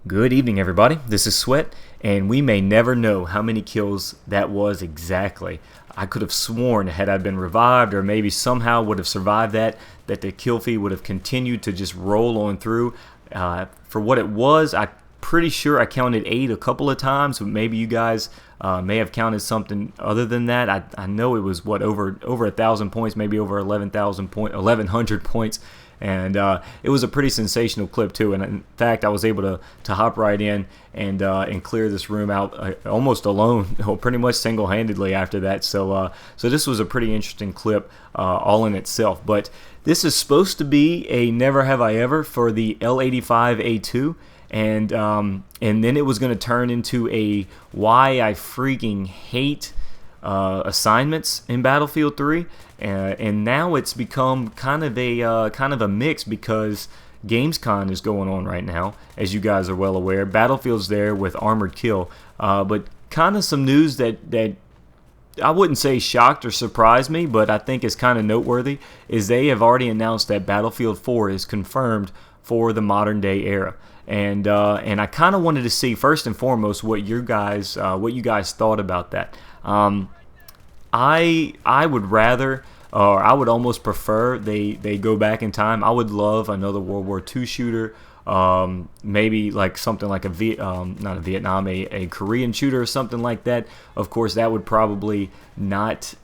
Good evening, everybody. This is Sweat, and we may never know how many kills that was exactly. I could have sworn, had I been revived or maybe somehow would have survived that the kill feed would have continued to just roll on through. For what it was, I'm pretty sure I counted 8 a couple of times, but maybe you guys may have counted something other than that. I know it was, over 1,000 points, maybe over 1,100 points. And it was a pretty sensational clip too. And in fact, I was able to hop right in and clear this room out almost alone, pretty much single-handedly after that. So this was a pretty interesting clip all in itself. But this is supposed to be a Never Have I Ever for the L85A2. And then it was going to turn into a Why I Freaking Hate assignments in Battlefield 3, and now it's become kind of a mix because Gamescom is going on right now, as you guys are well aware. Battlefield's there with Armored Kill, but kind of some news that I wouldn't say shocked or surprised me, but I think is kind of noteworthy, is they have already announced that Battlefield 4 is confirmed for the modern day era. And I kind of wanted to see, first and foremost, what you guys thought about that. I would rather, or I would almost prefer they go back in time. I would love another World War II shooter, maybe like something like not a Vietnam, a Korean shooter or something like that. Of course, that would probably not.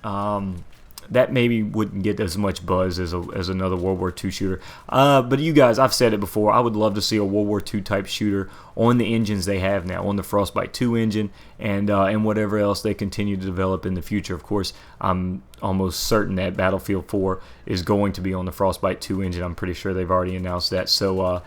That maybe wouldn't get as much buzz as another World War II shooter. But you guys, I've said it before, I would love to see a World War II type shooter on the engines they have now, on the Frostbite 2 engine and whatever else they continue to develop in the future. Of course, I'm almost certain that Battlefield 4 is going to be on the Frostbite 2 engine. I'm pretty sure they've already announced that. So,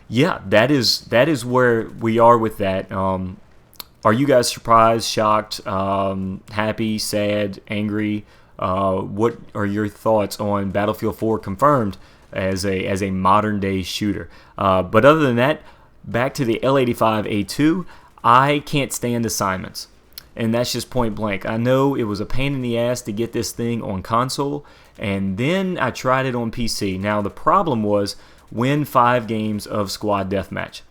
yeah, that is where we are with that. Are you guys surprised, shocked, happy, sad, angry? What are your thoughts on Battlefield 4 confirmed as a modern day shooter? But other than that, back to the L85A2, I can't stand assignments, and that's just point blank. I know it was a pain in the ass to get this thing on console, and then I tried it on PC. Now the problem was win 5 games of squad deathmatch.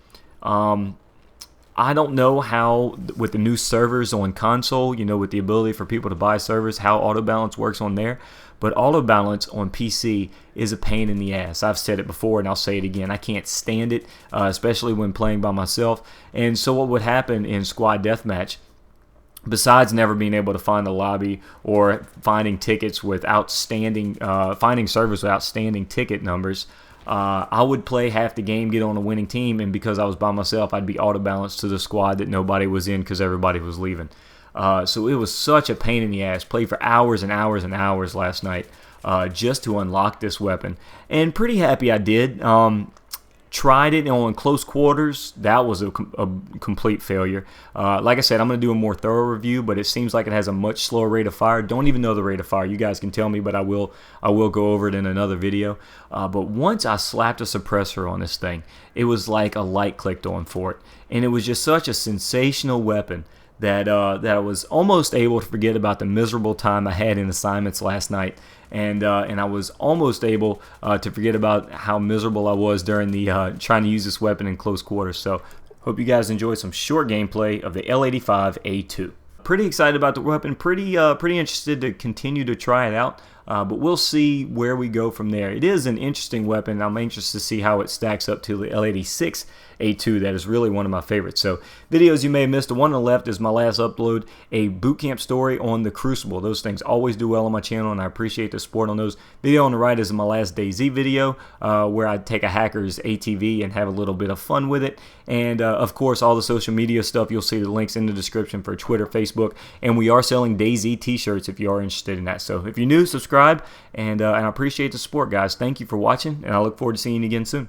I don't know how, with the new servers on console, with the ability for people to buy servers, how auto balance works on there. But auto balance on PC is a pain in the ass. I've said it before and I'll say it again. I can't stand it, especially when playing by myself. And so what would happen in squad deathmatch, besides never being able to find the lobby or finding tickets with finding servers with outstanding ticket numbers, I would play half the game, get on a winning team, and because I was by myself, I'd be auto-balanced to the squad that nobody was in because everybody was leaving. So it was such a pain in the ass. Played for hours and hours and hours last night just to unlock this weapon. And pretty happy I did. Tried it on close quarters. That was a complete failure. Like I said, I'm going to do a more thorough review, but it seems like it has a much slower rate of fire. Don't even know the rate of fire. You guys can tell me, but I will go over it in another video. But once I slapped a suppressor on this thing, it was like a light clicked on for it. And it was just such a sensational weapon that I was almost able to forget about the miserable time I had in assignments last night, and I was almost able to forget about how miserable I was during the trying to use this weapon in close quarters. So hope you guys enjoyed some short gameplay of the L85A2. Pretty excited about the weapon. Pretty interested to continue to try it out. But we'll see where we go from there. It is an interesting weapon. I'm anxious to see how it stacks up to the L86A2. That is really one of my favorites. So, videos you may have missed. The one on the left is my last upload, a bootcamp story on the Crucible. Those things always do well on my channel, and I appreciate the support on those. Video on the right is my last DayZ video, where I take a hacker's ATV and have a little bit of fun with it. And, of course, all the social media stuff, you'll see the links in the description for Twitter, Facebook, and we are selling DayZ t-shirts if you are interested in that. So, if you're new, subscribe. And I appreciate the support, guys. Thank you for watching, and I look forward to seeing you again soon.